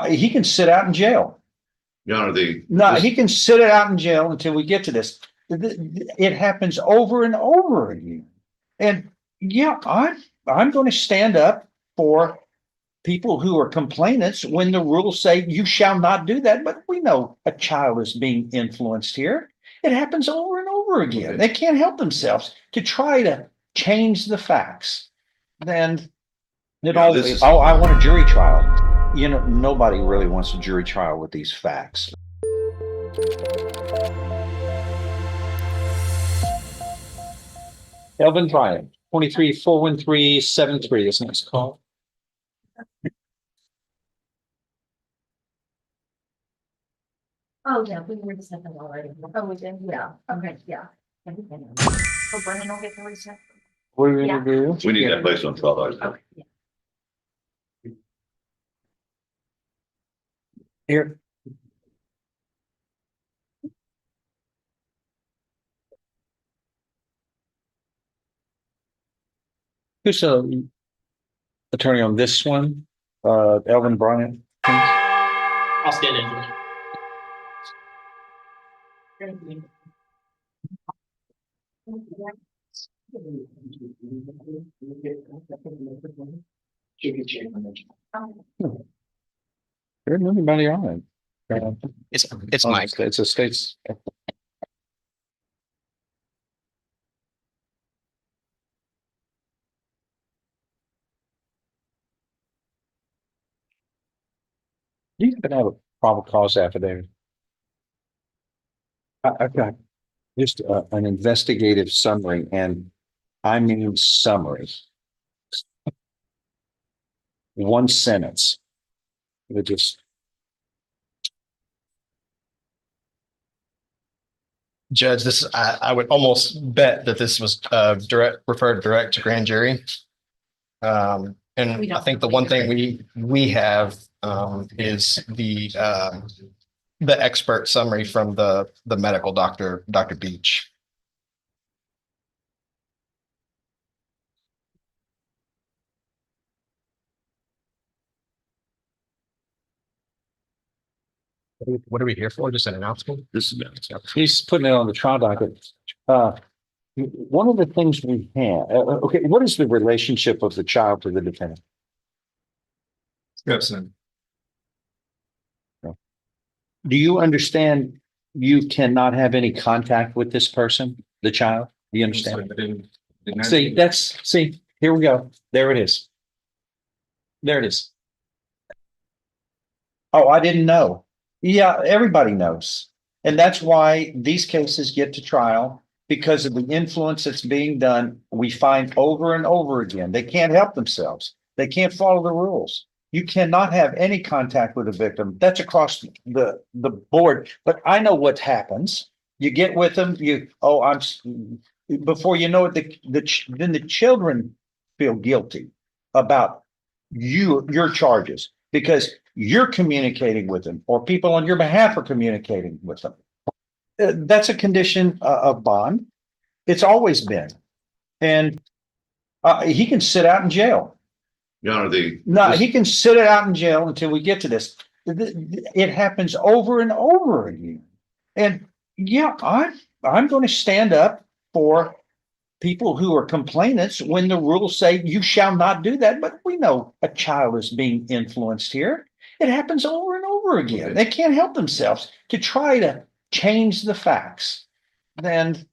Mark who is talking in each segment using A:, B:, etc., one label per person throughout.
A: He can sit out in jail.
B: Your Honor,
A: No, he can sit it out in jail until we get to this. It happens over and over again. And yeah, I'm going to stand up for people who are complainants when the rules say you shall not do that. But we know a child is being influenced here. It happens over and over again. They can't help themselves to try to change the facts. Then it always, oh, I want a jury trial. You know, nobody really wants a jury trial with these facts. Elvin Bryant, 23-413-73 is next call.
C: Oh, yeah, we were the second already. Oh, we did, yeah, okay, yeah. So Brennan will get the reset.
A: What are we gonna do?
B: we need that placed on trial.
C: Okay, yeah.
A: Here. Who's the attorney on this one? Elvin Bryant.
D: I'll stand in for it.
C: Thank you.
A: There's nobody on it.
D: It's Mike.
A: It's a state's. You can have a probable cause affidavit. I've got just an investigative summary, and I mean summary. One sentence. It just.
D: Judge, this I would almost bet that this was referred direct to grand jury. And I think the one thing we have is the expert summary from the medical doctor, Dr. Beach. What are we here for? Just an announcement?
B: This is
A: He's putting it on the trial docket. One of the things we have, okay, what is the relationship of the child to the defendant?
E: Stepson.
A: Do you understand you cannot have any contact with this person, the child? Do you understand? See, here we go. There it is. There it is. Oh, I didn't know. Yeah, everybody knows. And that's why these cases get to trial, because of the influence that's being done. We find over and over again, they can't help themselves. They follow the rules. You cannot have any contact with a victim. That's across the board. But I know what happens. You get with them, before you know it, then the children feel guilty about your charges, because you're communicating with them, or people on your behalf are communicating with them. That's a condition of bond. It's always been. And he can sit out in jail.
B: Your Honor,
A: He can sit it out in jail until we get to this. It happens over and over again. And yeah, I'm going to stand up for people who are complainants when the rules say you shall not do that. But we know a child is being influenced here. It happens over and over again. They can't help themselves to try to change the facts. Then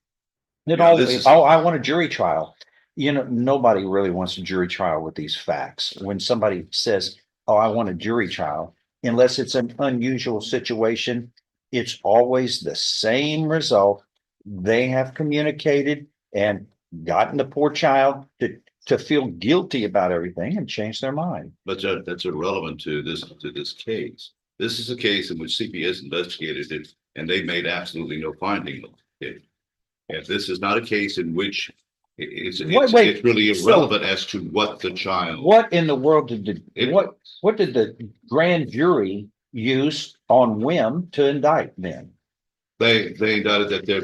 A: it always, oh, I want a jury trial. You know, nobody really wants a jury trial with these facts. When somebody says, oh, I want a jury trial, unless it's an unusual situation, it's always the same result. They have communicated and gotten the poor child to feel guilty about everything and change their mind.
B: but that's irrelevant to this case. This is a case in which CPS investigated it, and they made absolutely no finding of it. And this is not a case in which it's really irrelevant as to what the child.
A: What in the world what did the grand jury use on whim to indict then?
B: They indicted that there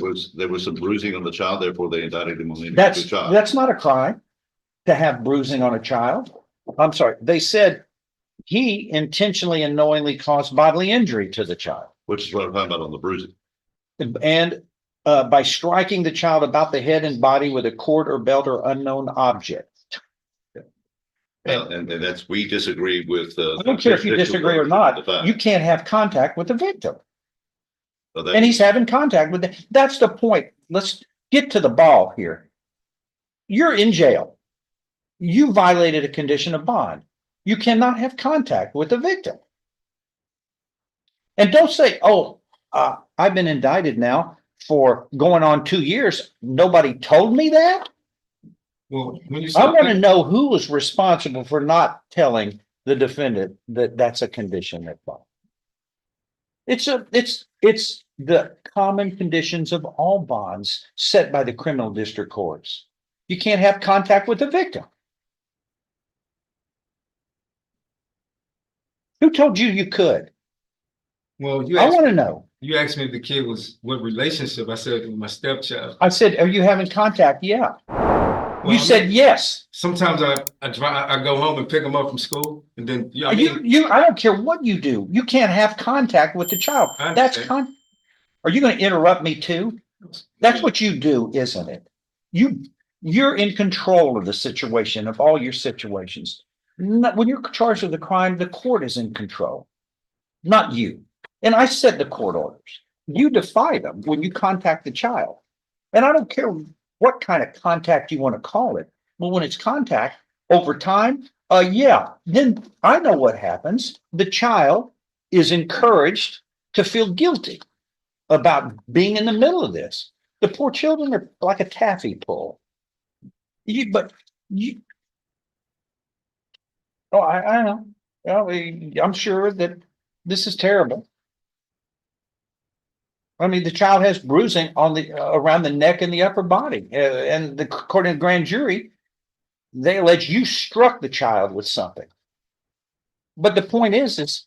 B: was some bruising on the child, therefore they indicted him on the child.
A: That's not a crime to have bruising on a child. I'm sorry. They said he intentionally and knowingly caused bodily injury to the child.
B: Which is what I'm talking about on the bruising.
A: And by striking the child about the head and body with a cord or belt or unknown object.
B: And that's, we disagree with.
A: I don't care if you disagree or not, you can't have contact with the victim. And he's having contact with the, that's the point. Let's get to the ball here. You're in jail. You violated a condition of bond. You cannot have contact with the victim. And don't say, oh, I've been indicted now for going on 2 years. Nobody told me that.
E: Well, when you
A: I want to know who was responsible for not telling the defendant that that's a condition of bond. It's the common conditions of all bonds set by the criminal district courts. You can't have contact with the victim. Who told you you could?
E: well,
A: I want to know.
E: you asked me if the kid was what relationship. I said with my stepchild.
A: I said, are you having contact? Yeah.
E: Well,
A: You said yes.
E: sometimes I go home and pick them up from school, and then I
A: I don't care what you do. You can't have contact with the child.
E: I
A: That's
E: understand.
A: Are you going to interrupt me too? That's what you do, isn't it? You're in control of the situation, of all your situations. When you're charged with a crime, the court is in control, not you. And I set the court orders. You defy them when you contact the child. And I don't care what kind of contact you want to call it. But when it's contact over time, yeah, then I know what happens. The child is encouraged to feel guilty about being in the middle of this. The poor children are like a taffy pull. I know. Well, I'm sure that this is terrible. I mean, the child has bruising on the around the neck and the upper body, and according to the grand jury, they allege you struck the child with something. But the point is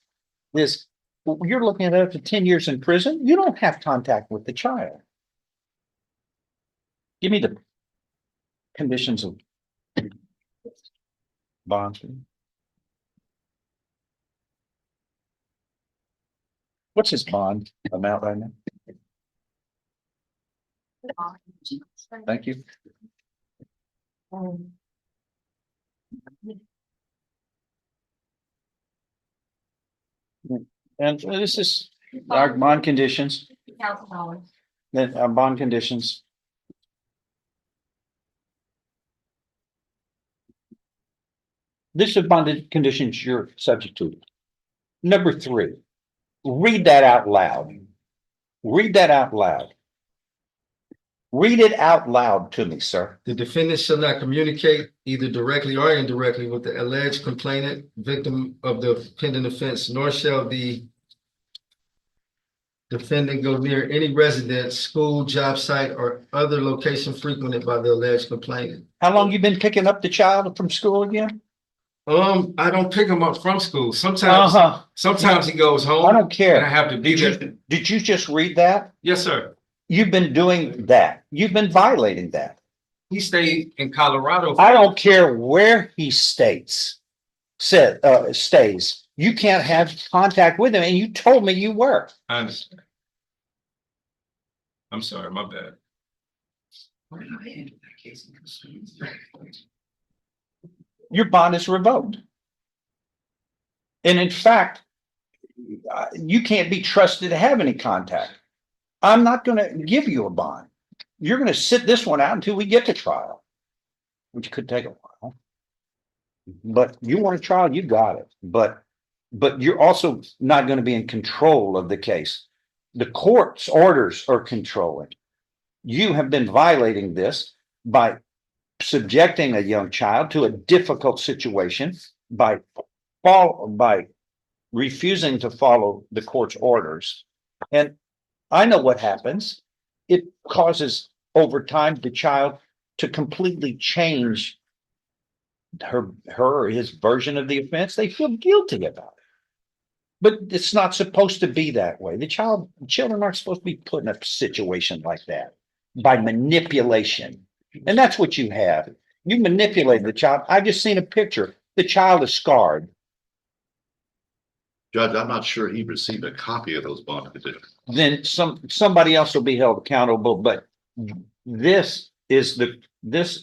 A: you're looking at up to 10 years in prison. You don't have contact with the child. Give me the conditions of bond. What's his bond amount right now? Thank you. And this is our bond conditions,
C: $1,000.
A: that our bond conditions. This is bonded conditions you're subject to. Number 3, read that out loud. Read that out loud. Read it out loud to me, sir.
E: The defendant shall not communicate either directly or indirectly with the alleged complainant, victim of the pending offense, nor shall the defendant go near any residence, school, job site, or other location frequented by the alleged complainant.
A: How long you been picking up the child from school again?
E: I don't pick him up from school. Sometimes he goes home.
A: I don't care.
E: And I have to be there.
A: Did you just read that?
E: Yes, sir.
A: You've been doing that. You've been violating that.
E: He stayed in Colorado.
A: I don't care where he stays. You can't have contact with him, and you told me you were.
E: I understand. I'm sorry, my bad.
A: Your bond is revoked. And in fact, you can't be trusted to have any contact. I'm not going to give you a bond. You're going to sit this one out until we get to trial, which could take a while. But you want a trial, you got it. But you're also not going to be in control of the case. The court's orders are controlling. You have been violating this by subjecting a young child to a difficult situation by refusing to follow the court's orders. And I know what happens. It causes over time the child to completely change her or his version of the offense. They feel guilty about it. But it's not supposed to be that way. Children aren't supposed to be put in a situation like that by manipulation. And that's what you have. You manipulated the child. I just seen a picture. The child is scarred.
B: Judge, I'm not sure he received a copy of those bond conditions.
A: Then somebody else will be held accountable, but this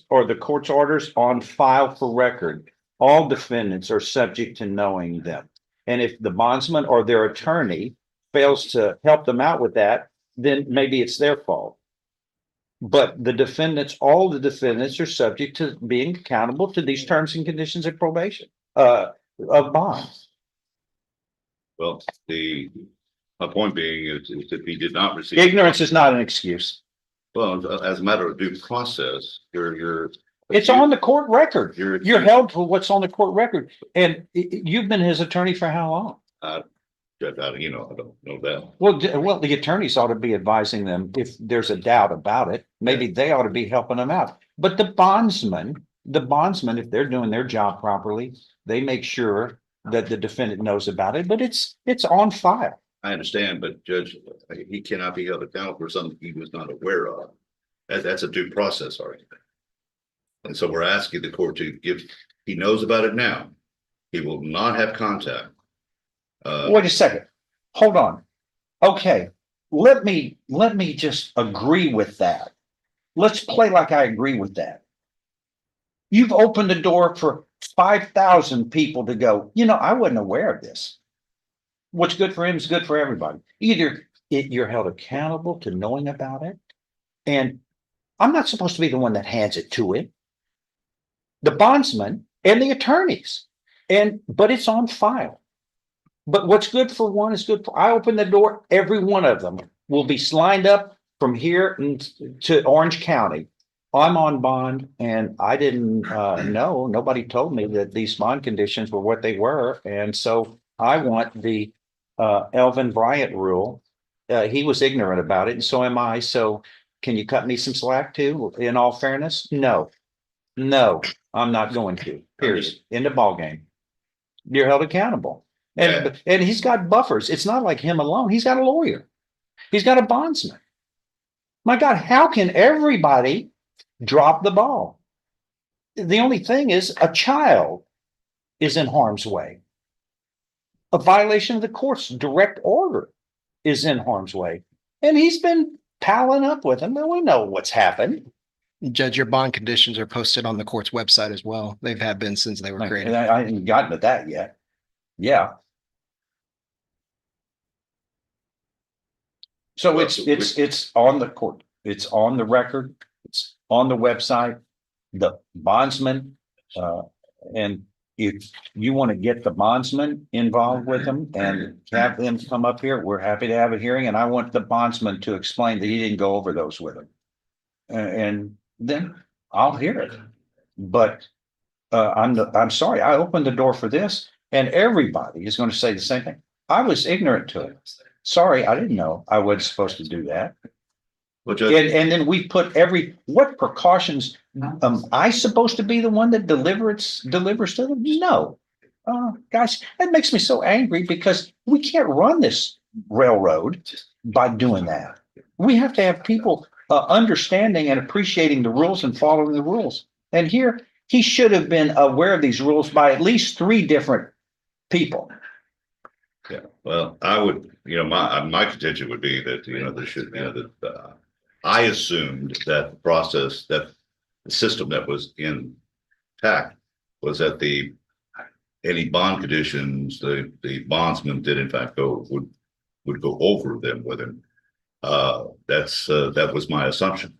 A: or the court's orders on file for record. All defendants are subject to knowing them. And if the bondsman or their attorney fails to help them out with that, then maybe it's their fault. But all the defendants are subject to being accountable to these terms and conditions of probation, of bond.
B: Well, my point being is if he did not receive.
A: Ignorance is not an excuse.
B: Well, as a matter of due process, you're.
A: It's on the court record.
B: You're
A: You're held to what's on the court record. And you've been his attorney for how long?
B: Judge, I don't know that.
A: Well, the attorneys ought to be advising them if there's a doubt about it. Maybe they ought to be helping them out. But the bondsman, if they're doing their job properly, they make sure that the defendant knows about it, but it's on file.
B: I understand, but Judge, he cannot be held accountable for something he was not aware of. That's a due process argument. And so we're asking the court to he knows about it now. He will not have contact.
A: Wait a second. Hold on. Okay. Let me just agree with that. Let's play like I agree with that. You've opened the door for 5,000 people to go, I wasn't aware of this. What's good for him is good for everybody. Either you're held accountable to knowing about it, and I'm not supposed to be the one that hands it to him. The bondsman and the attorneys, but it's on file. But what's good for one is good for, I open the door, every one of them will be lined up from here to Orange County. I'm on bond and I didn't know, nobody told me that these bond conditions were what they were. And so I want the Elvin Bryant rule. He was ignorant about it and so am I. So can you cut me some slack too? In all fairness? No, I'm not going to, period. In the ball game. You're held accountable. And he's got buffers. It's not like him alone. He's got a lawyer. He's got a bondsman. My God, how can everybody drop the ball? The only thing is a child is in harm's way. A violation of the court's direct order is in harm's way. And he's been palling up with him. And we know what's happened.
D: Judge, your bond conditions are posted on the court's website as well. They've had been since they were created.
A: I haven't gotten to that yet. Yeah. So it's on the court. It's on the record. It's on the website. The bondsman, and if you want to get the bondsman involved with them and have them come up here, we're happy to have a hearing. And I want the bondsman to explain that he didn't go over those with him. And then I'll hear it. But I'm sorry, I opened the door for this, and everybody is going to say the same thing. I was ignorant to it. Sorry, I didn't know I wasn't supposed to do that.
B: Well, Judge,
A: And then we put what precautions, I supposed to be the one that delivers to them? No. Guys, that makes me so angry because we can't run this railroad by doing that. We have to have people understanding and appreciating the rules and following the rules. And here, he should have been aware of these rules by at least 3 different people.
B: yeah, well, I would, my contention would be that, there should, I assumed that the process, that the system that was intact was that any bond conditions, the bondsman did in fact would go over them with him. That was my assumption.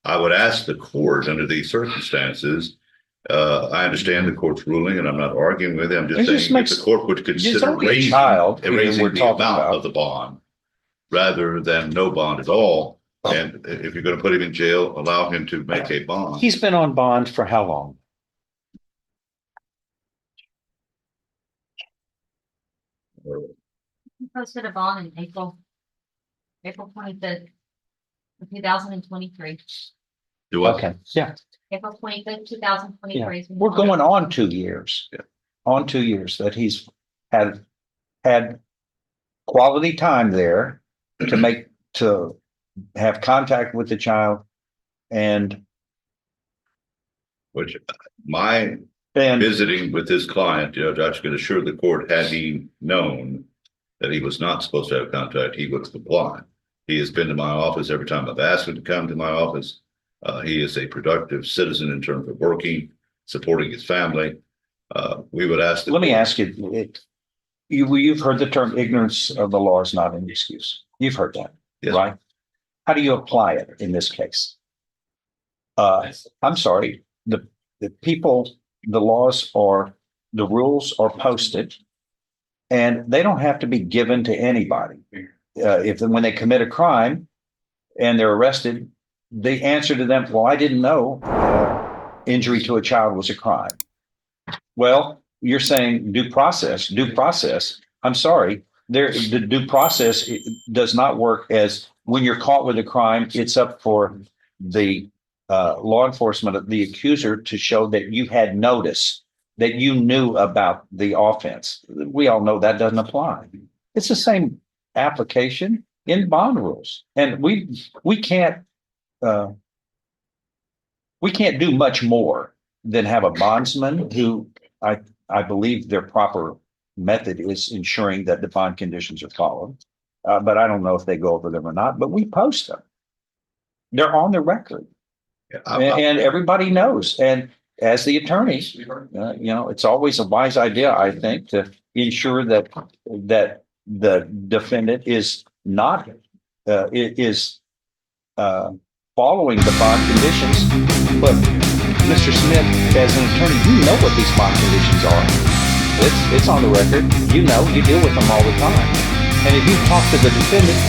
B: I would ask the court under these circumstances, I understand the court's ruling and I'm not arguing with it. I'm just saying if the court would consider raising the amount of the bond rather than no bond at all. And if you're going to put him in jail, allow him to make a bond.
A: He's been on bond for how long?
C: He posted a bond in April 25th, 2023.
B: Do what?
A: Okay, yeah.
C: April 25th, 2023.
A: We're going on 2 years.
B: Yeah.
A: On 2 years that he's had quality time there to have contact with the child and
B: Which my visiting with this client, Judge can assure the court, had he known that he was not supposed to have a contract, he would comply. He has been to my office every time I've asked him to come to my office. He is a productive citizen in terms of working, supporting his family. We would ask.
A: Let me ask you, you've heard the term ignorance of the law is not an excuse. You've heard that,
B: Yes.
A: right? How do you apply it in this case? I'm sorry, the people, the laws are, the rules are posted and they don't have to be given to anybody. When they commit a crime and they're arrested, the answer to them, well, I didn't know injury to a child was a crime. Well, you're saying due process. I'm sorry, the due process does not work as when you're caught with a crime, it's up for the law enforcement, the accuser, to show that you had notice, that you knew about the offense. We all know that doesn't apply. It's the same application in bond rules. And we can't do much more than have a bondsman who I believe their proper method is ensuring that the bond conditions are followed. But I don't know if they go over them or not, but we post them. They're on the record. And everybody knows. And as the attorney, it's always a wise idea, I think, to ensure that the defendant is not following the bond conditions. But Mr. Smith, as an attorney, you know what these bond conditions are. It's on the record. You deal with them all the time. And if you talk to the defendant,